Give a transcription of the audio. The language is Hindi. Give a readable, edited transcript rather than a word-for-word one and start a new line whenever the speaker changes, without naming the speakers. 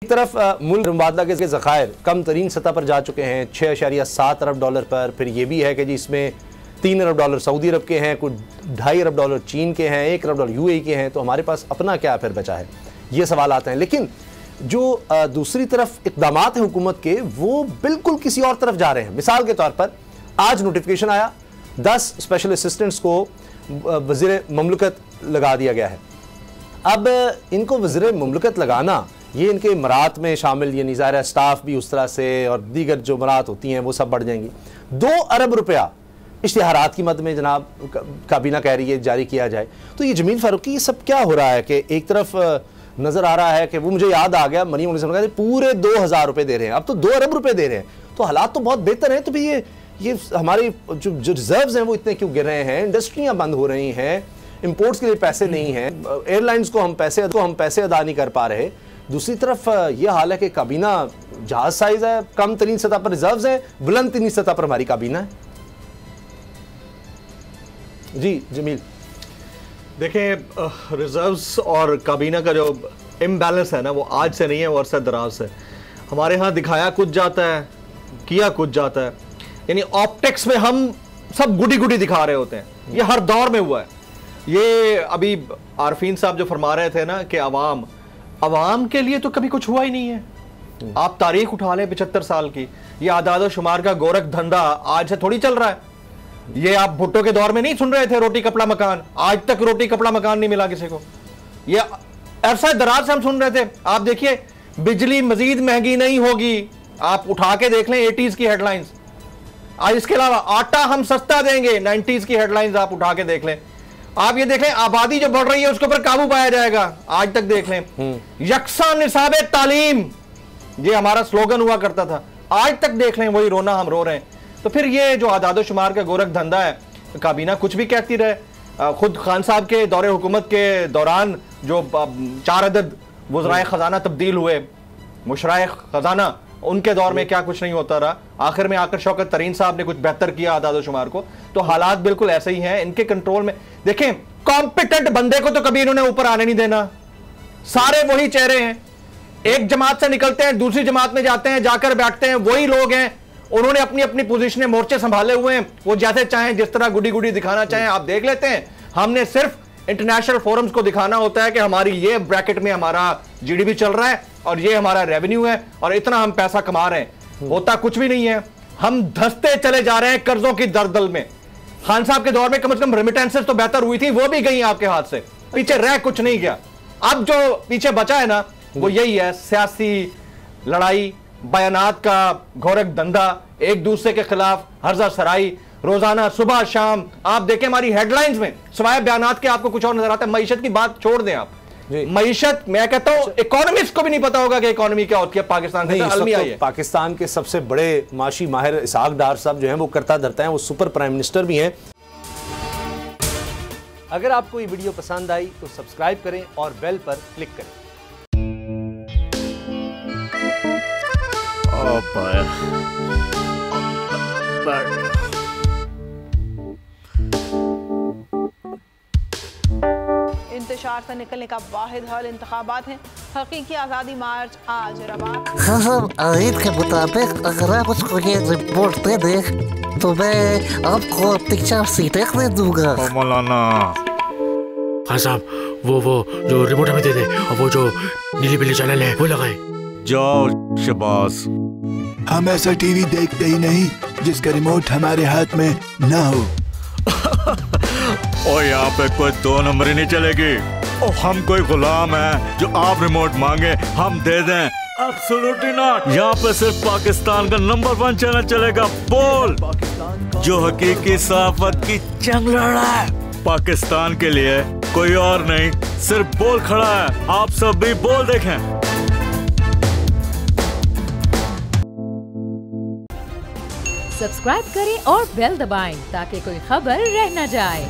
एक तरफ मुल्क मुबादला के ज़खायर कम तरीन सतह पर जा चुके हैं, 6.7 अरब डॉलर पर। फिर ये भी है कि जी इसमें 3 अरब डॉलर सऊदी अरब के हैं, कुछ 2.5 अरब डॉलर चीन के हैं, 1 अरब डॉलर UAE के हैं। तो हमारे पास अपना क्या फिर बचा है, ये सवाल आते हैं। लेकिन जो दूसरी तरफ इक़दामात हैं हुकूमत के, वो बिल्कुल किसी और तरफ जा रहे हैं। मिसाल के तौर पर आज नोटिफिकेशन आया, 10 स्पेशल असिस्टेंट्स को वज़ीर ममलकत लगा दिया गया है। अब इनको वज़ीर ममलकत लगाना, ये इनके मरात में शामिल, यानी ज़ाहिर स्टाफ भी उस तरह से और दीगर जो मरात होती हैं वो सब बढ़ जाएंगी। 2 अरब रुपया इश्तिहारात की मद में जनाब काबीना कह रही है जारी किया जाए। तो ये जमील फारूकी, ये सब क्या हो रहा है कि एक तरफ नज़र आ रहा है कि वो, मुझे याद आ गया, मनी मुनिसिपल पूरे 2000 रुपये दे रहे हैं, अब तो 2 अरब रुपये दे रहे हैं। तो हालात तो बहुत बेहतर हैं। तो भी ये हमारे जो रिजर्व्स हैं वो इतने क्यों गिर रहे हैं? इंडस्ट्रियाँ बंद हो रही हैं, इंपोर्ट्स के लिए पैसे नहीं हैं, एयरलाइंस को हम पैसे अदा नहीं कर पा रहे। दूसरी तरफ यह हाल है कि काबीना जहाज साइज है, कम तरीन सतह पर रिजर्व्स हैं, बुलंद तरीन सतह पर हमारी काबीना है। जी जमील,
देखें रिजर्व्स और काबीना का जो इम्बैलेंस है ना, वो आज से नहीं है, वो अरसा दराज से। हमारे यहाँ दिखाया कुछ जाता है, किया कुछ जाता है, यानी ऑप्टिक्स में हम सब गुडी गुडी दिखा रहे होते हैं। ये हर दौर में हुआ है। ये अभी आरफीन साहब जो फरमा रहे थे ना कि अवाम के लिए तो कभी कुछ हुआ ही नहीं है। आप तारीख उठा लें 75 साल की, ये आदाद शुमार का गोरख धंधा आज से थोड़ी चल रहा है। ये आप भुट्टो के दौर में नहीं सुन रहे थे रोटी कपड़ा मकान, आज तक रोटी कपड़ा मकान नहीं मिला किसी को। ये अरसा दराज से हम सुन रहे थे। आप देखिए बिजली मजीद महंगी नहीं होगी, आप उठा के देख लें 80s की हेडलाइंस। आज इसके अलावा आटा हम सस्ता देंगे, 90s की हेडलाइंस आप उठा के देख लें। आप ये देख लें आबादी जो बढ़ रही है उसके ऊपर काबू पाया जाएगा, आज तक देख लें। यकसा निसाबे तालीम, ये हमारा स्लोगन हुआ करता था, आज तक देख लें वही रोना हम रो रहे हैं। तो फिर ये जो आदादो शुमार का गोरख धंधा है, काबीना कुछ भी कहती रहे। खुद खान साहब के दौरे हुकूमत के दौरान जो 4 अदद वज़राए खजाना तब्दील हुए, मुशराए खजाना, उनके दौर में क्या कुछ नहीं होता रहा। आखिर में आकर शौकत तरीन साहब ने कुछ बेहतर किया आदादो शुमार को। तो हालात बिल्कुल ऐसे ही हैं, इनके कंट्रोल में। देखें कॉम्पिटेंट बंदे को तो कभी इन्होंने ऊपर आने नहीं देना। सारे वही चेहरे हैं, एक जमात से निकलते हैं दूसरी जमात में जाते हैं, जाकर बैठते हैं, वही लोग हैं। उन्होंने अपनी अपनी पोजीशनें, मोर्चे संभाले हुए हैं, वो जैसे चाहें जिस तरह गुडी गुडी दिखाना चाहें आप देख लेते हैं। हमने सिर्फ इंटरनेशनल फोरम्स को दिखाना होता है कि हमारी ये ब्रैकेट में हमारा GDP चल रहा है और ये हमारा रेवेन्यू है और इतना हम पैसा कमा रहे हैं। होता कुछ भी नहीं है, हम धंसते चले जा रहे हैं कर्जों की दलदल में। खान साहब के दौर में कम से कम रेमिटेंसेस तो बेहतर हुई थी, वो भी गई आपके हाथ से, पीछे रह कुछ नहीं गया। अब जो पीछे बचा है ना, वो यही है सियासी लड़ाई, बयानात का घोरक धंधा, एक दूसरे के खिलाफ हर्जा सराई, रोजाना सुबह शाम। आप देखें हमारी हेडलाइंस में सिवाय बयानात के आपको कुछ और नजर आता है। मईशत की बात छोड़ दें आप, मईशत मैं कहता हूं इकोनॉमिस्ट को भी नहीं पता होगा कि इकोनॉमी क्या होती है पाकिस्तान में।
पाकिस्तान के सबसे बड़े माशी माहिर इसहाक डार साहब जो हैं वो करता धरता है, वो सुपर प्राइम मिनिस्टर भी हैं। अगर आपको ये वीडियो पसंद आई तो सब्सक्राइब करें और बेल पर क्लिक करें।
इंतशार से निकलने का वाहिद हल इंतखाबात हैं। हकीकी आज़ादी मार्च आज रवा।
हाँ, आयत के मुताबिक अगर आप उसको ये रिपोर्ट दे दें तो मैं आपको अपनी 4 सीटें दे दूंगा।
मौलाना खान साहब, वो जो रिपोर्ट हमें दे दे और वो जो नीली पीली चैनल है वो लगाए।
जाओ शबास,
हम ऐसा टीवी देखते ही नहीं जिसका रिमोट हमारे हाथ में ना हो।
और यहाँ पे कोई 2 नंबरी नहीं चलेगी। और हम कोई गुलाम है जो आप रिमोट मांगे हम दे दें? Absolutely not. यहाँ पे सिर्फ पाकिस्तान का नंबर 1 चैनल चलेगा, बोल, जो हकीकी सहाफत की जंग लड़ रहा है। पाकिस्तान के लिए कोई और नहीं, सिर्फ बोल खड़ा है। आप सब भी बोल देखें।
सब्सक्राइब करें और बेल दबाएं ताकि कोई खबर रह न जाए।